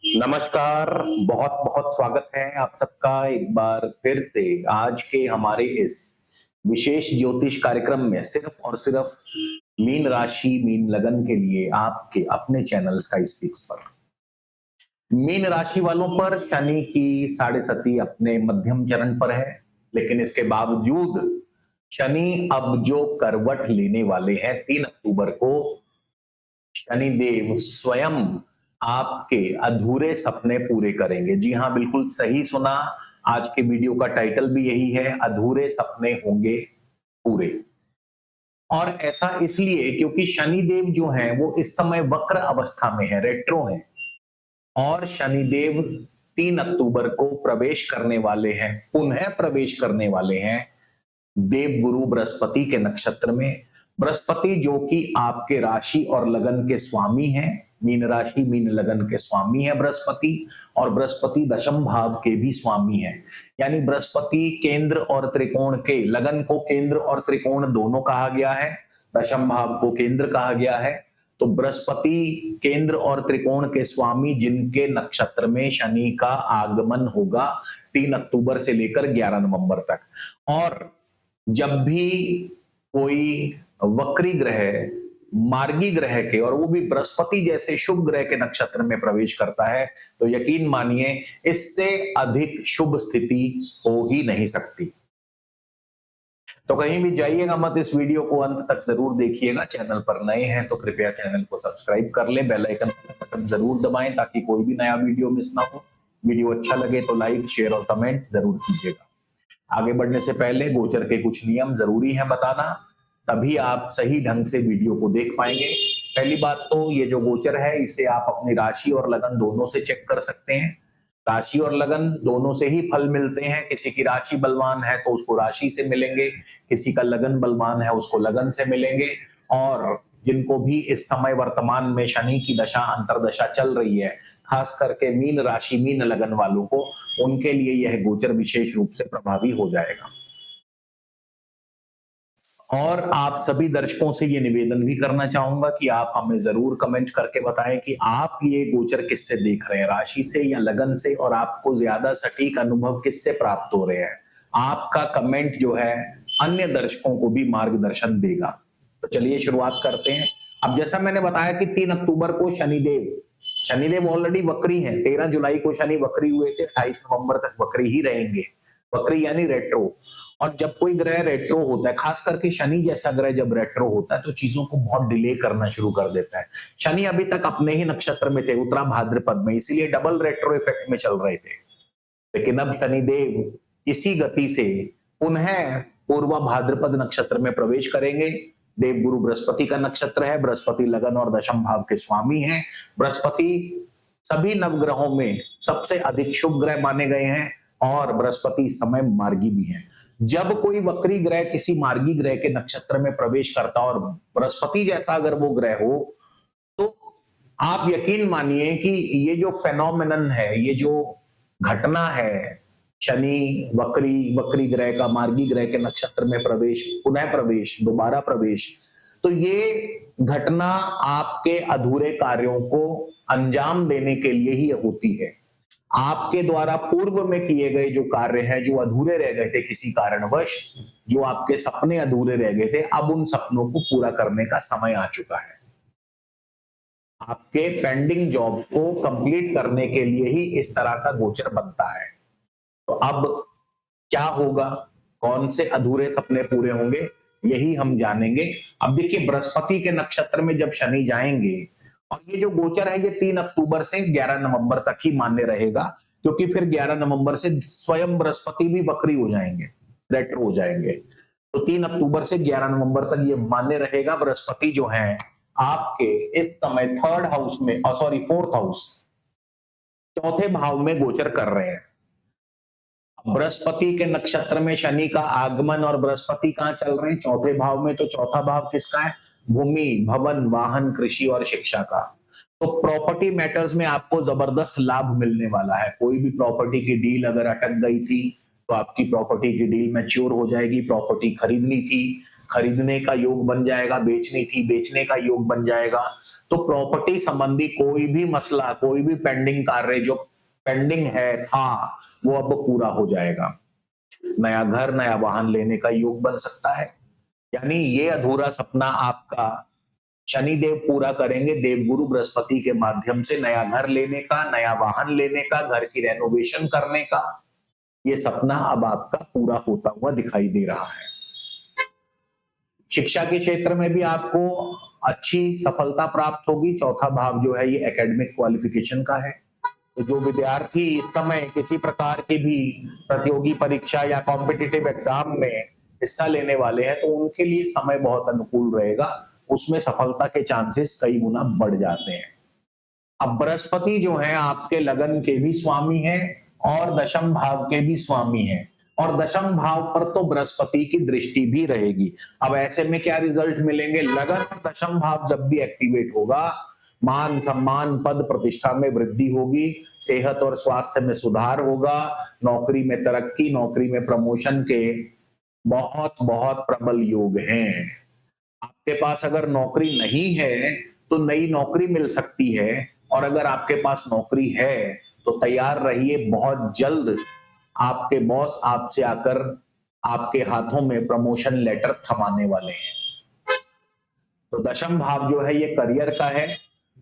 नमस्कार। बहुत बहुत स्वागत है आप सबका एक बार फिर से आज के हमारे इस विशेष ज्योतिष कार्यक्रम में सिर्फ और सिर्फ मीन राशि मीन लगन के लिए आपके अपने चैनल स्काई स्पीक्स पर। मीन राशि वालों पर शनि की साढ़े सती अपने मध्यम चरण पर है, लेकिन इसके बावजूद शनि अब जो करवट लेने वाले हैं 3 अक्टूबर को, शनि देव स्वयं आपके अधूरे सपने पूरे करेंगे। जी हाँ, बिल्कुल सही सुना। आज के वीडियो का टाइटल भी यही है, अधूरे सपने होंगे पूरे। और ऐसा इसलिए क्योंकि शनि देव जो हैं वो इस समय वक्र अवस्था में है, रेट्रो हैं। और शनि देव 3 अक्टूबर को प्रवेश करने वाले हैं, पुनः प्रवेश करने वाले हैं देव गुरु बृहस्पति के नक्षत्र में। बृहस्पति जो कि आपके राशि और लगन के स्वामी हैं, मीन राशि मीन लगन के स्वामी है बृहस्पति, और बृहस्पति दशम भाव के भी स्वामी हैं। यानी बृहस्पति केंद्र और त्रिकोण के, लगन को केंद्र और त्रिकोण दोनों कहा गया है, दशम भाव को केंद्र कहा गया है। तो बृहस्पति केंद्र और त्रिकोण के स्वामी जिनके नक्षत्र में शनि का आगमन होगा 3 अक्टूबर से लेकर 11 नवंबर तक। और जब भी कोई वक्री ग्रह, मार्गी ग्रह के, और वो भी बृहस्पति जैसे शुभ ग्रह के नक्षत्र में प्रवेश करता है, तो यकीन मानिए इससे अधिक शुभ स्थिति हो ही नहीं सकती। तो कहीं भी जाइएगा मत, इस वीडियो को अंत तक जरूर देखिएगा। चैनल पर नए हैं तो कृपया चैनल को सब्सक्राइब कर लें, बेल आइकन बटन जरूर दबाएं ताकि कोई भी नया वीडियो मिस ना हो। वीडियो अच्छा लगे तो लाइक, शेयर और कमेंट जरूर कीजिएगा। आगे बढ़ने से पहले गोचर के कुछ नियम जरूरी है बताना, तभी आप सही ढंग से वीडियो को देख पाएंगे। पहली बात तो ये जो गोचर है इसे आप अपनी राशि और लगन दोनों से चेक कर सकते हैं। राशि और लगन दोनों से ही फल मिलते हैं। किसी की राशि बलवान है तो उसको राशि से मिलेंगे, किसी का लगन बलवान है उसको लगन से मिलेंगे। और जिनको भी इस समय वर्तमान में शनि की दशा अंतरदशा चल रही है, खास करके मीन राशि मीन लगन वालों को, उनके लिए यह गोचर विशेष रूप से प्रभावी हो जाएगा। और आप सभी दर्शकों से ये निवेदन भी करना चाहूंगा कि आप हमें जरूर कमेंट करके बताएं कि आप ये गोचर किससे देख रहे हैं, राशि से या लगन से, और आपको ज्यादा सटीक अनुभव किससे प्राप्त हो रहे हैं। आपका कमेंट जो है अन्य दर्शकों को भी मार्गदर्शन देगा। तो चलिए शुरुआत करते हैं। अब जैसा मैंने बताया कि 3 अक्टूबर को शनिदेव ऑलरेडी वक्री हैं। 13 जुलाई को शनि वक्री हुए थे, 28 नवंबर तक वक्री ही रहेंगे। वक्री यानी रेट्रो। और जब कोई ग्रह रेट्रो होता है, खास करके शनि जैसा ग्रह जब रेट्रो होता है तो चीजों को बहुत डिले करना शुरू कर देता है। शनि अभी तक अपने ही नक्षत्र में थे, उत्तरा भाद्रपद में, इसीलिए डबल रेट्रो इफेक्ट में चल रहे थे। लेकिन अब शनिदेव इसी गति से पुनः पूर्वा भाद्रपद नक्षत्र में प्रवेश करेंगे। देव गुरु बृहस्पति का नक्षत्र है, बृहस्पति लगन और दशम भाव के स्वामी हैं। बृहस्पति सभी नवग्रहों में सबसे अधिक शुभ ग्रह माने गए हैं, और बृहस्पति इस समय मार्गी भी है। जब कोई वक्री ग्रह किसी मार्गी ग्रह के नक्षत्र में प्रवेश करता और बृहस्पति जैसा अगर वो ग्रह हो, तो आप यकीन मानिए कि ये जो फेनोमेनन है, ये जो घटना है, शनि वक्री ग्रह का मार्गी ग्रह के नक्षत्र में प्रवेश, पुनः प्रवेश, दोबारा प्रवेश, तो ये घटना आपके अधूरे कार्यों को अंजाम देने के लिए ही होती है। आपके द्वारा पूर्व में किए गए जो कार्य हैं, जो अधूरे रह गए थे किसी कारणवश, जो आपके सपने अधूरे रह गए थे, अब उन सपनों को पूरा करने का समय आ चुका है। आपके पेंडिंग जॉब को कंप्लीट करने के लिए ही इस तरह का गोचर बनता है। तो अब क्या होगा, कौन से अधूरे सपने पूरे होंगे, यही हम जानेंगे। अब देखिए, बृहस्पति के नक्षत्र में जब शनि जाएंगे, और ये जो गोचर है ये 3 अक्टूबर से 11 नवंबर तक ही मान्य रहेगा, क्योंकि फिर 11 नवंबर से स्वयं बृहस्पति भी वक्री हो जाएंगे, रेट्रो हो जाएंगे। तो 3 अक्टूबर से 11 नवंबर तक ये मान्य रहेगा। बृहस्पति जो है आपके इस समय फोर्थ हाउस, चौथे भाव में गोचर कर रहे हैं। बृहस्पति के नक्षत्र में शनि का आगमन, और बृहस्पति कहां चल रहे हैं, चौथे भाव में। तो चौथा भाव किसका है, भूमि, भवन, वाहन, कृषि और शिक्षा का। तो प्रॉपर्टी मैटर्स में आपको जबरदस्त लाभ मिलने वाला है। कोई भी प्रॉपर्टी की डील अगर अटक गई थी तो आपकी प्रॉपर्टी की डील मैच्योर हो जाएगी। प्रॉपर्टी खरीदनी थी खरीदने का योग बन जाएगा, बेचनी थी बेचने का योग बन जाएगा। तो प्रॉपर्टी संबंधी कोई भी मसला, कोई भी पेंडिंग कार्य जो पेंडिंग है था, वो अब पूरा हो जाएगा। नया घर, नया वाहन लेने का योग बन सकता है। यानी ये अधूरा सपना आपका शनिदेव पूरा करेंगे देवगुरु बृहस्पति के माध्यम से। नया घर लेने का, नया वाहन लेने का, घर की रेनोवेशन करने का, ये सपना अब आपका पूरा होता हुआ दिखाई दे रहा है। शिक्षा के क्षेत्र में भी आपको अच्छी सफलता प्राप्त होगी। चौथा भाव जो है ये एकेडमिक क्वालिफिकेशन का है। तो जो विद्यार्थी इस समय किसी प्रकार की भी प्रतियोगी परीक्षा या कॉम्पिटिटिव एग्जाम में हिस्सा लेने वाले हैं, तो उनके लिए समय बहुत अनुकूल रहेगा। उसमें सफलता के चांसेस कई गुना बढ़ जाते हैं। अब बृहस्पति जो है आपके लगन के भी स्वामी हैं और दशम भाव के भी स्वामी हैं, और दशम भाव पर तो बृहस्पति की दृष्टि भी रहेगी। अब ऐसे में क्या रिजल्ट मिलेंगे? लगन और दशम भाव जब भी एक्टिवेट होगा, मान सम्मान पद प्रतिष्ठा में वृद्धि होगी, सेहत और स्वास्थ्य में सुधार होगा, नौकरी में तरक्की, नौकरी में प्रमोशन के बहुत बहुत प्रबल योग हैं। आपके पास अगर नौकरी नहीं है तो नई नौकरी मिल सकती है, और अगर आपके पास नौकरी है तो तैयार रहिए, बहुत जल्द आपके बॉस आपसे आकर आपके हाथों में प्रमोशन लेटर थमाने वाले हैं। तो दशम भाव जो है ये करियर का है।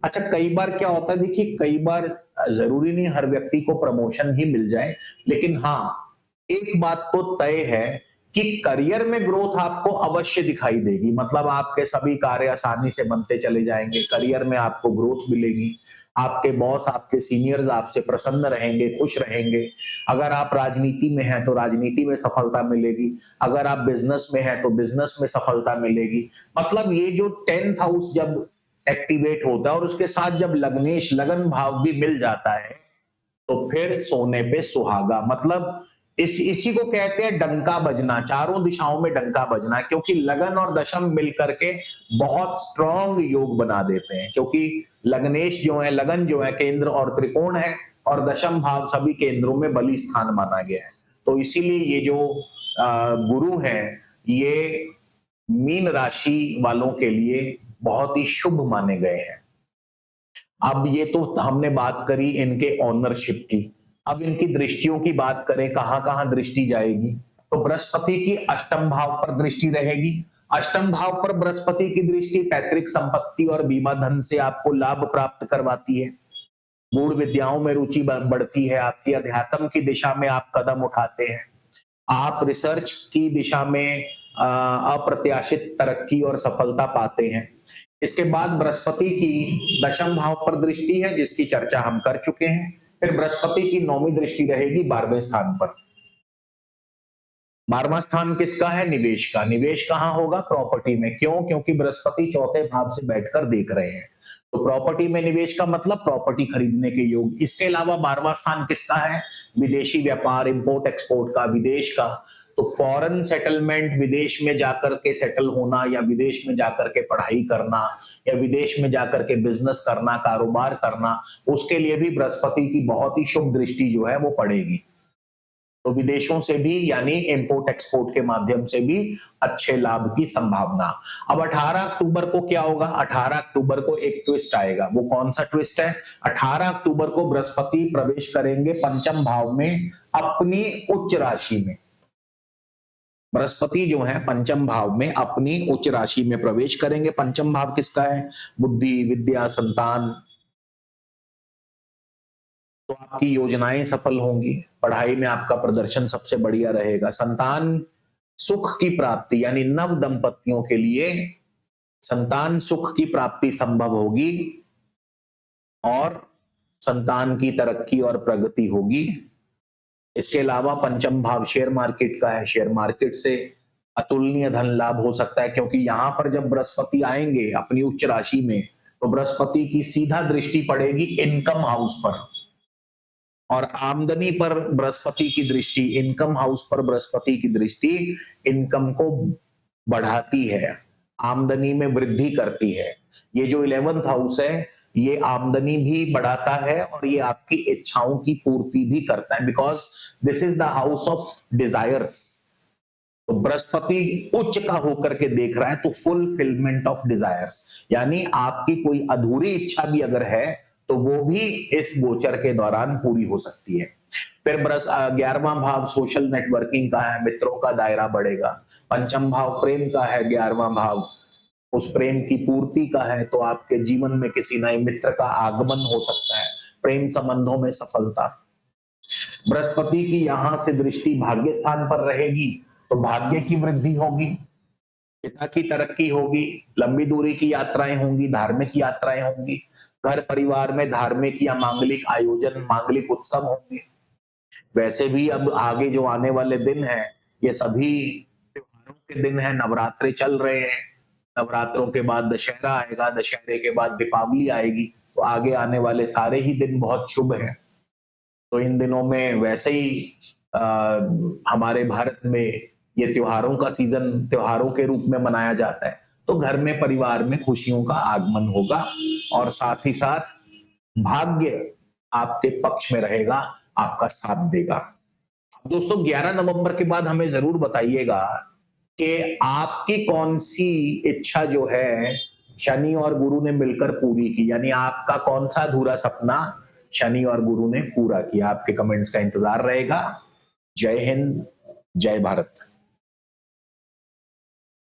अच्छा, कई बार क्या होता है, देखिए कई बार जरूरी नहीं हर व्यक्ति को प्रमोशन ही मिल जाए, लेकिन हाँ एक बात तो तय है कि करियर में ग्रोथ आपको अवश्य दिखाई देगी। मतलब आपके सभी कार्य आसानी से बनते चले जाएंगे, करियर में आपको ग्रोथ मिलेगी, आपके बॉस, आपके सीनियर्स आपसे प्रसन्न रहेंगे, खुश रहेंगे। अगर आप राजनीति में हैं तो राजनीति में सफलता मिलेगी, अगर आप बिजनेस में हैं तो बिजनेस में सफलता मिलेगी। मतलब ये जो 10th हाउस जब एक्टिवेट होता है और उसके साथ जब लग्नेश लगन भाव भी मिल जाता है, तो फिर सोने पे सुहागा। मतलब इसी को कहते हैं डंका बजना, चारों दिशाओं में डंका बजना, क्योंकि लगन और दशम मिलकर के बहुत स्ट्रॉन्ग योग बना देते हैं। क्योंकि लग्नेश जो है, लगन जो है केंद्र और त्रिकोण है, और दशम भाव सभी केंद्रों में बली स्थान माना गया है। तो इसीलिए ये जो गुरु है ये मीन राशि वालों के लिए बहुत ही शुभ माने गए हैं। अब ये तो हमने बात करी इनके ओनरशिप की। अब इनकी दृष्टियों की बात करें, कहां कहां दृष्टि जाएगी, तो बृहस्पति की अष्टम भाव पर दृष्टि रहेगी। अष्टम भाव पर बृहस्पति की दृष्टि पैतृक संपत्ति और बीमा धन से आपको लाभ प्राप्त करवाती है। गूढ़ विद्याओं में रुचि बढ़ती है आपकी, अध्यात्म की दिशा में आप कदम उठाते हैं, आप रिसर्च की दिशा में अप्रत्याशित तरक्की और सफलता पाते हैं। इसके बाद बृहस्पति की दशम भाव पर दृष्टि है जिसकी चर्चा हम कर चुके हैं। फिर बृहस्पति की 9वीं दृष्टि रहेगी 12वें स्थान पर। 12वां स्थान किसका है? निवेश का। निवेश कहां होगा? प्रॉपर्टी में। क्यों? क्योंकि बृहस्पति चौथे भाव से बैठकर देख रहे हैं। तो प्रॉपर्टी में निवेश का मतलब प्रॉपर्टी खरीदने के योग। इसके अलावा 12वां स्थान किसका है? विदेशी व्यापार, इंपोर्ट एक्सपोर्ट का, विदेश का। तो फॉरेन सेटलमेंट, विदेश में जाकर के सेटल होना, या विदेश में जाकर के पढ़ाई करना, या विदेश में जाकर के बिजनेस करना, कारोबार करना, उसके लिए भी बृहस्पति की बहुत ही शुभ दृष्टि जो है वो पड़ेगी। तो विदेशों से भी यानी इंपोर्ट एक्सपोर्ट के माध्यम से भी अच्छे लाभ की संभावना। अब 18 अक्टूबर को क्या होगा? 18 अक्टूबर को एक ट्विस्ट आएगा। वो कौन सा ट्विस्ट है? 18 अक्टूबर को बृहस्पति प्रवेश करेंगे पंचम भाव में अपनी उच्च राशि में। बृहस्पति जो है पंचम भाव में अपनी उच्च राशि में प्रवेश करेंगे। पंचम भाव किसका है? बुद्धि, विद्या, संतान। तो आपकी योजनाएं सफल होंगी, पढ़ाई में आपका प्रदर्शन सबसे बढ़िया रहेगा। संतान सुख की प्राप्ति, यानी नव दंपतियों के लिए संतान सुख की प्राप्ति संभव होगी, और संतान की तरक्की और प्रगति होगी। इसके अलावा पंचम भाव शेयर मार्केट का है। शेयर मार्केट से अतुलनीय धन लाभ हो सकता है, क्योंकि यहां पर जब बृहस्पति आएंगे अपनी उच्च राशि में, तो बृहस्पति की सीधा दृष्टि पड़ेगी इनकम हाउस पर, और आमदनी पर बृहस्पति की दृष्टि, इनकम हाउस पर बृहस्पति की दृष्टि इनकम को बढ़ाती है, आमदनी में वृद्धि करती है। ये जो 11th हाउस है ये आमदनी भी बढ़ाता है और ये आपकी इच्छाओं की पूर्ति भी करता है, because this is the house of desires. तो बृहस्पति उच्च का होकर के देख रहा है तो फुलफिलमेंट ऑफ डिजायर्स, यानी आपकी कोई अधूरी इच्छा भी अगर है तो वो भी इस गोचर के दौरान पूरी हो सकती है। फिर 11वां भाव सोशल नेटवर्किंग का है, मित्रों का दायरा बढ़ेगा। पंचम भाव प्रेम का है, 11वां भाव उस प्रेम की पूर्ति का है, तो आपके जीवन में किसी नए मित्र का आगमन हो सकता है, प्रेम संबंधों में सफलता। बृहस्पति की यहां से दृष्टि भाग्य स्थान पर रहेगी तो भाग्य की वृद्धि होगी, पिता की तरक्की होगी, लंबी दूरी की यात्राएं होंगी, धार्मिक यात्राएं होंगी, घर परिवार में धार्मिक या मांगलिक आयोजन, मांगलिक उत्सव होंगे। वैसे भी अब आगे जो आने वाले दिन हैं ये सभी त्योहारों के दिन हैं, नवरात्रे चल रहे हैं, नवरात्रों के बाद दशहरा आएगा, दशहरे के बाद दीपावली आएगी, तो आगे आने वाले सारे ही दिन बहुत शुभ हैं। तो इन दिनों में वैसे ही हमारे भारत में ये त्योहारों का सीजन त्योहारों के रूप में मनाया जाता है, तो घर में परिवार में खुशियों का आगमन होगा और साथ ही साथ भाग्य आपके पक्ष में रहेगा, आपका साथ देगा। दोस्तों 11 नवंबर के बाद हमें जरूर बताइएगा कि आपकी कौन सी इच्छा जो है शनि और गुरु ने मिलकर पूरी की, यानी आपका कौन सा अधूरा सपना शनि और गुरु ने पूरा किया। आपके कमेंट्स का इंतजार रहेगा। जय हिंद, जय भारत।